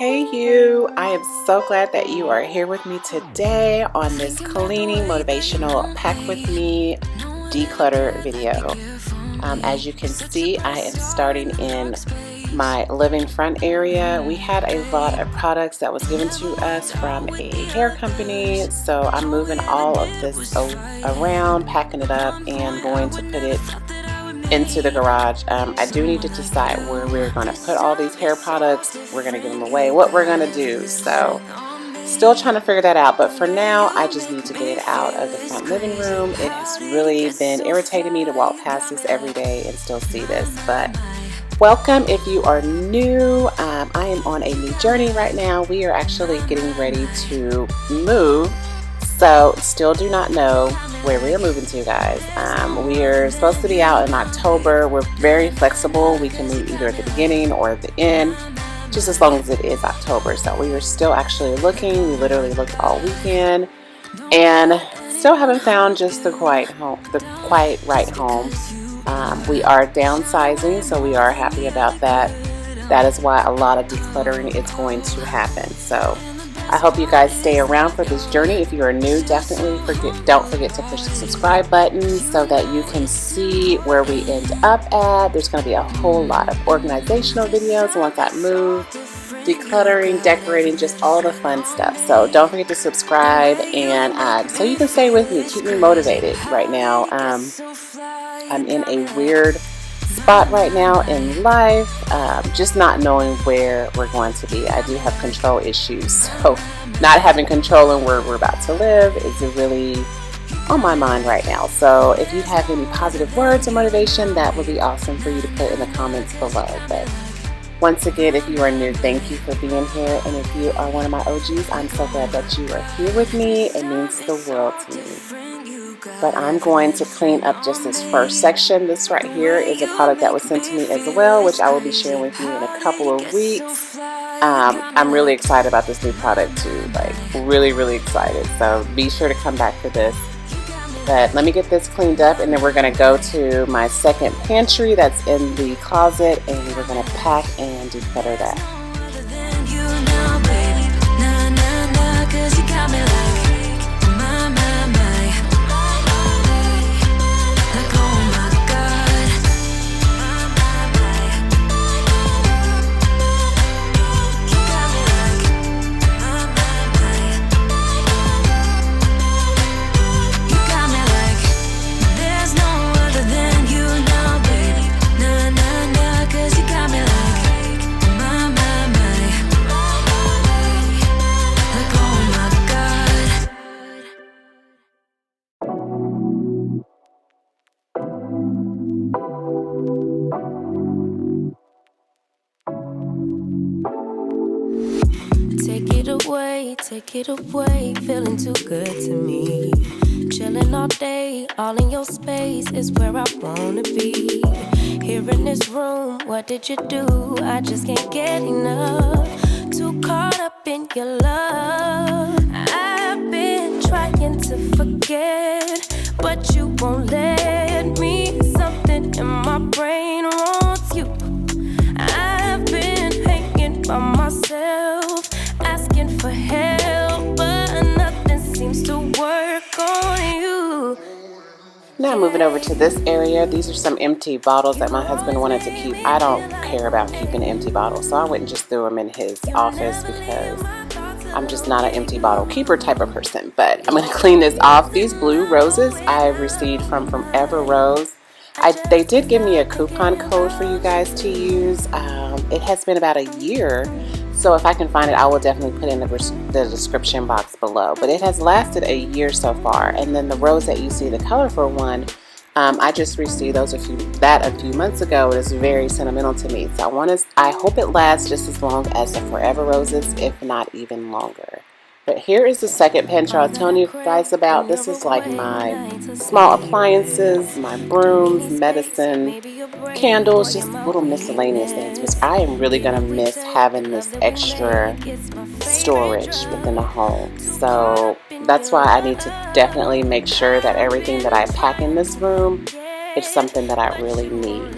Hey you, I am so glad that you are here with me today on this cleaning motivational pack with me declutter video. As you can see, I am starting in my living front area. We had a lot of products that was given to us from a hair company, so I'm moving all of this around, packing it up and going to put it into the garage. I do need to decide where we're going to put all these hair products. We're going to give them away, what we're going to do. So still trying to figure that out, but for now I just need to get it out of the front living room. It has really been irritating me to walk past this every day and still see this. But welcome if you are new. I am on a new journey right now. We are actually getting ready to move, so still do not know where we are moving to, guys. We are supposed to be out in October. We're very flexible. We can move either at the beginning or at the end, just as long as it is October. So we are still actually looking. We literally looked all weekend and still haven't found just the quite right home. We are downsizing, so we are happy about that. That is why a lot of decluttering is going to happen. So I hope you guys stay around for this journey. If you are new, definitely don't forget to push the subscribe button so that you can see where we end up at. There's going to be a whole lot of organizational videos once I move, decluttering, decorating, just all the fun stuff. So don't forget to subscribe, and so you can stay with me, keep me motivated right now. I'm in a weird spot right now in life, just not knowing where we're going to be. I do have control issues, so not having control in where we're about to live is really on my mind right now. So if you have any positive words or motivation, that would be awesome for you to put in the comments below. But once again, if you are new, thank you for being here, and if you are one of my OGs, I'm so glad that you are here with me. It means the world to me. But I'm going to clean up just this first section. This right here is a product that was sent to me as well, which I will be sharing with you in a couple of weeks. I'm really excited about this new product too, like really excited. So be sure to come back for this. But let me get this cleaned up, and then we're going to go to my second pantry that's in the closet, and we're going to pack and declutter that. Take it away, feeling too good to me. Chilling all day, all in your space is where I wanna be. Here in this room, what did you do? I just can't get enough. Too caught up in your love. I've been trying to forget, but you won't let me. Something in my brain wants you. I've been hanging by myself, asking for help, but nothing seems to work on you. Now moving over to this area, these are some empty bottles that my husband wanted to keep. I don't care about keeping empty bottles, so I went and just threw them in his office because I'm just not an empty bottle keeper type of person. But I'm going to clean this off. These blue roses I received from Ever Rose. They did give me a coupon code for you guys to use. It has been about a year, so if I can find it, I will definitely put it in the description box below. But it has lasted a year so far. And then the rose that you see, the colorful one, I just received those a few months ago. It is very sentimental to me. So I hope it lasts just as long as the Forever Roses, if not even longer. But here is the second pantry I was telling you guys about. This is like my small appliances, my brooms, medicine, candles, just little miscellaneous things, which I am really going to miss having this extra storage within the home. So that's why I need to definitely make sure that everything that I pack in this room is something that I really need.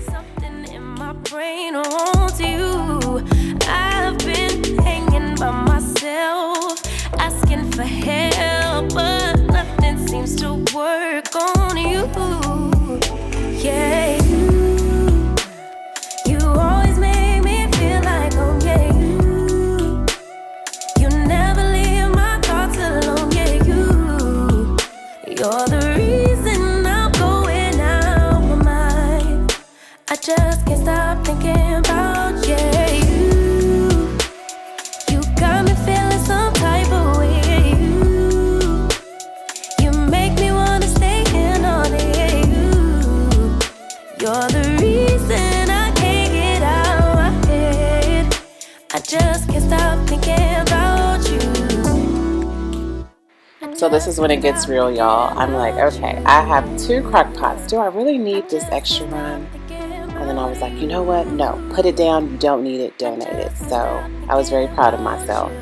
Something in my brain wants you. used to work on you. Yeah, you always make me feel like home. Yeah, you never leave my thoughts alone. Yeah, you're the reason I'm going out my mind. I just can't stop thinking about you. You got me feeling some type of way. You make me wanna stay in all day. You're the reason I can't get out my head. I just can't stop thinking about you. So this is when it gets real, y'all. I'm like, okay, I have 2 crock pots. Do I really need this extra one? And then I was like, you know what? No, put it down. You don't need it. Donate it. So I was very proud of myself.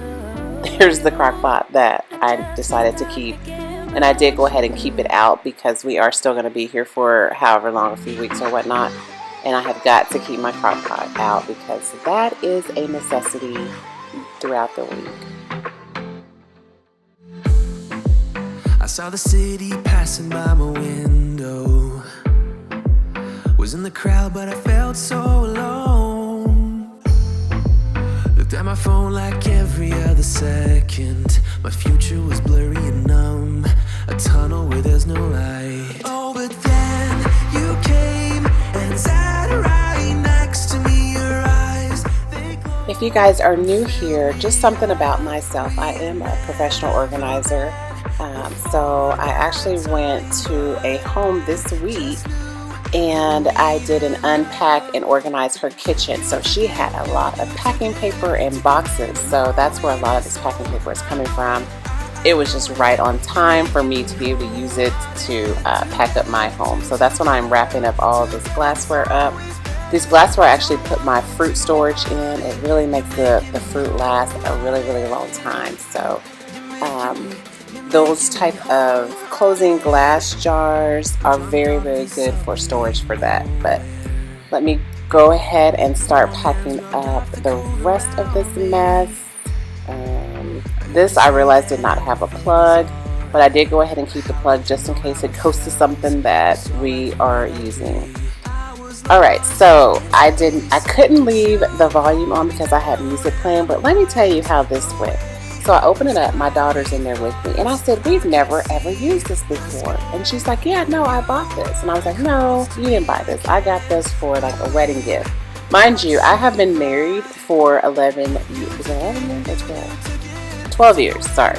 Here's the crock pot that I decided to keep. And I did go ahead and keep it out because we are still going to be here for however long, a few weeks or whatnot. And I have got to keep my crock pot out because that is a necessity throughout the week. I saw the city passing by my window. Was in the crowd, but I felt so alone. Looked at my phone like every other second. My future was blurry and numb, a tunnel where there's no light. Oh, but then you came and sat right next to me. Your eyes, they glowed. If you guys are new here, just something about myself. I am a professional organizer. So I actually went to a home this week and I did an unpack and organize her kitchen. So she had a lot of packing paper and boxes. So that's where a lot of this packing paper is coming from. It was just right on time for me to be able to use it to pack up my home. So that's when I'm wrapping up all of this glassware up. This glassware I actually put my fruit storage in. It really makes the fruit last a really, really long time. So those type of closing glass jars are very, very good for storage for that. But let me go ahead and start packing up the rest of this mess. This I realized did not have a plug, but I did go ahead and keep the plug just in case it goes to something that we are using. Alright, so I couldn't leave the volume on because I had music playing, but let me tell you how this went. So I opened it up, my daughter's in there with me, and I said, we've never ever used this before. And she's like, yeah, no, I bought this. And I was like, no, you didn't buy this. I got this for like a wedding gift. Mind you, I have been married for 11 years. Is it 11 years or 12? 12 years, sorry.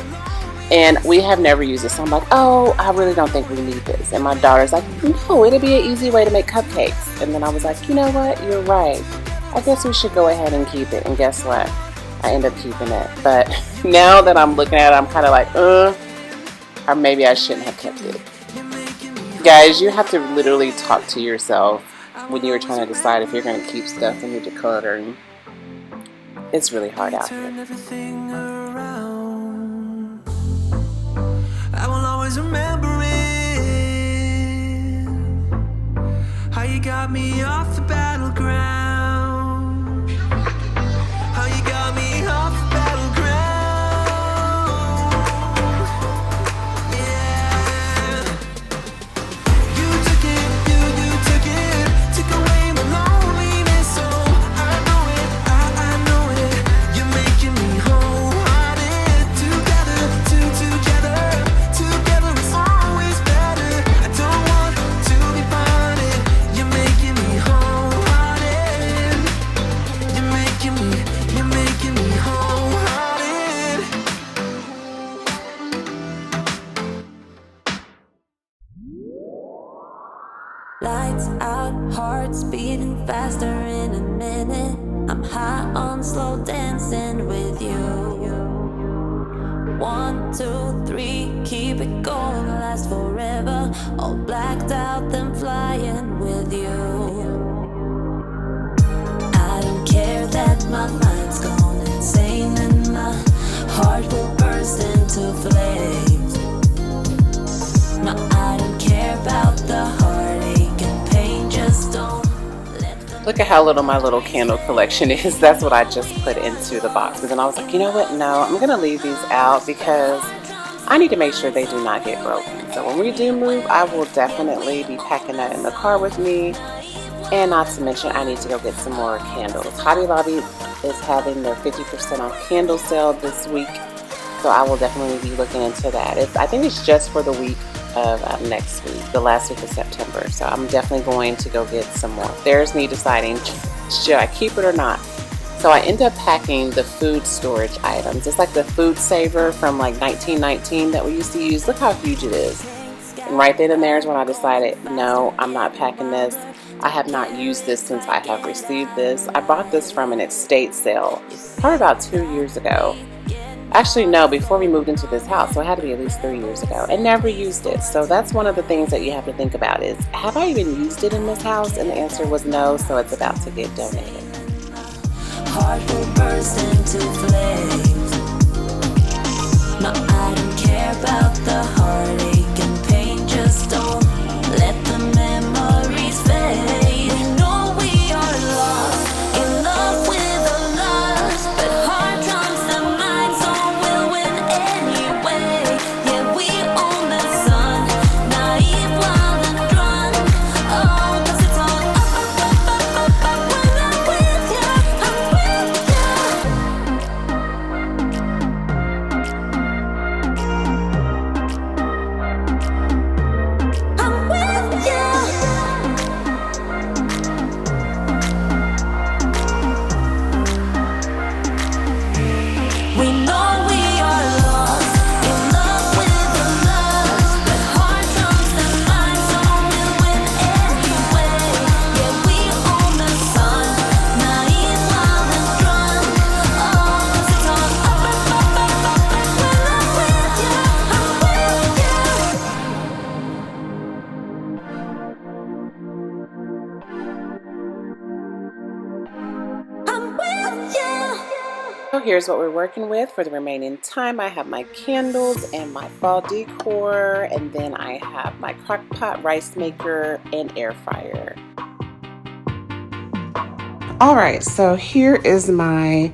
And we have never used this. So I'm like, oh, I really don't think we need this. And my daughter's like, no, it'll be an easy way to make cupcakes. And then I was like, you know what? You're right. I guess we should go ahead and keep it. And guess what? I end up keeping it. But now that I'm looking at it, I'm kind of like, or maybe I shouldn't have kept it. Guys, you have to literally talk to yourself when you're trying to decide if you're going to keep stuff in your decluttering. It's really hard out here. I will always remember it. How you got me off the battleground. How you got me off the battleground. Yeah. You took it, took away my loneliness. So I know it. You're making me wholehearted. Together is always better. I don't want to be parted. You're making me wholehearted. You're making me wholehearted. Lights out, hearts beating faster in a minute. I'm high on slow dancing with you. 1, 2, 3, keep it going, last forever. All blacked out, then flying with you. I don't care that my mind's gone insane and my heart will burst into flames. No, I don't care about the heartache and pain, just don't let them. Look at how little my little candle collection is. That's what I just put into the boxes. And I was like, you know what? No, I'm going to leave these out because I need to make sure they do not get broken. So when we do move, I will definitely be packing that in the car with me. And not to mention, I need to go get some more candles. Hobby Lobby is having their 50% off candle sale this week, so I will definitely be looking into that. I think it's just for the week of next week, the last week of September. So I'm definitely going to go get some more. There's me deciding, should I keep it or not? So I end up packing the food storage items. It's like the food saver from like 1919 that we used to use. Look how huge it is. And right then and there is when I decided, no, I'm not packing this. I have not used this since I have received this. I bought this from an estate sale probably about 2 years ago. Actually, no, before we moved into this house, so it had to be at least 3 years ago, and never used it. So that's one of the things that you have to think about is, have I even used it in this house? And the answer was no, so it's about to get donated. Heart will burst into flames. No, I don't care about the heartache and pain. Just don't let the memories fade. We know we are lost, in love with a loss, but heart trumps the mind, so we'll win anyway. Yeah, we own the sun, naive, wild and drunk. Oh, 'cause it's all up when I'm with you, I'm with you. I'm with you. We know we are lost, in love with the lust, but heart trumps the mind, so we'll win anyway. Yeah, we own the sun, naive, wild and drunk. Oh, 'cause it's all up when I'm with you, I'm with you. I'm with you. So here's what we're working with for the remaining time. I have my candles and my fall decor, and then I have my crock pot, rice maker, and air fryer. All right, so here is my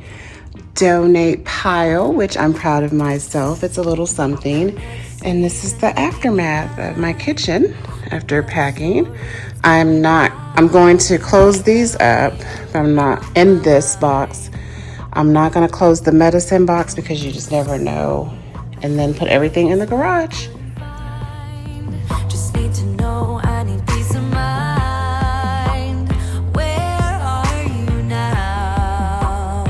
donate pile, which I'm proud of myself. It's a little something. And this is the aftermath of my kitchen after packing. I'm going to close these up. I'm not in this box. I'm not going to close the medicine box because you just never know. And then put everything in the garage. Just need to know, I need peace of mind. Where are you now?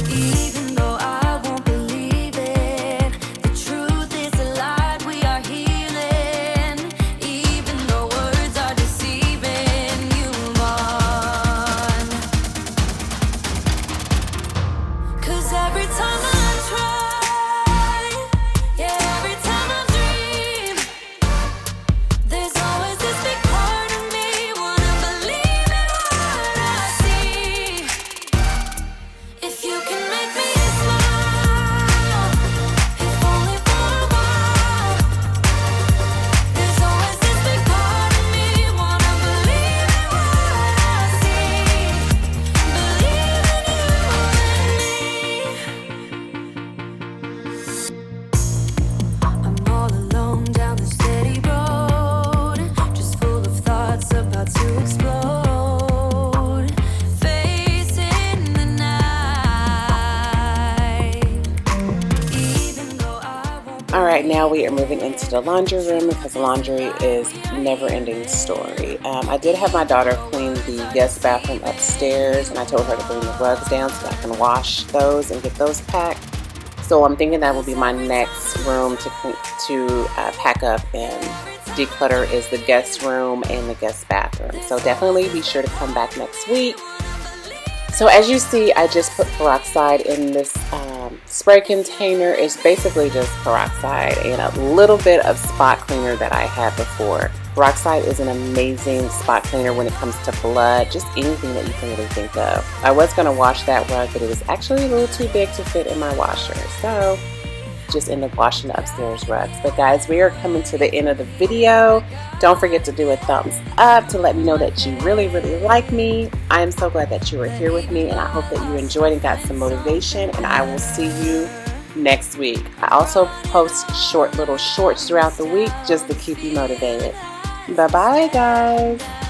Even though I won't believe it, the truth is alive, we are healing. Even though words are deceiving, you move on. 'Cause every time I try, yeah, every time I dream, there's always this big part of me wanna believe in what I see. If you can make me smile, if only for a while, there's always this big part of me wanna believe in what I see. Believe in you and me. I'm all alone down the steady road, just full of thoughts about to explode. Facing the night, even though I won't. All right, now we are moving into the laundry room because laundry is never-ending story. I did have my daughter clean the guest bathroom upstairs, and I told her to bring the rugs down so that I can wash those and get those packed. So I'm thinking that will be my next room to pack up and declutter is the guest room and the guest bathroom. So definitely be sure to come back next week. So as you see, I just put peroxide in this spray container. It's basically just peroxide and a little bit of spot cleaner that I had before. Peroxide is an amazing spot cleaner when it comes to blood, just anything that you can really think of. I was going to wash that rug, but it was actually a little too big to fit in my washer. So just end up washing the upstairs rugs. But guys, we are coming to the end of the video. Don't forget to do a thumbs up to let me know that you really, really like me. I am so glad that you were here with me, and I hope that you enjoyed and got some motivation, and I will see you next week. I also post short little shorts throughout the week just to keep you motivated. Bye bye, guys.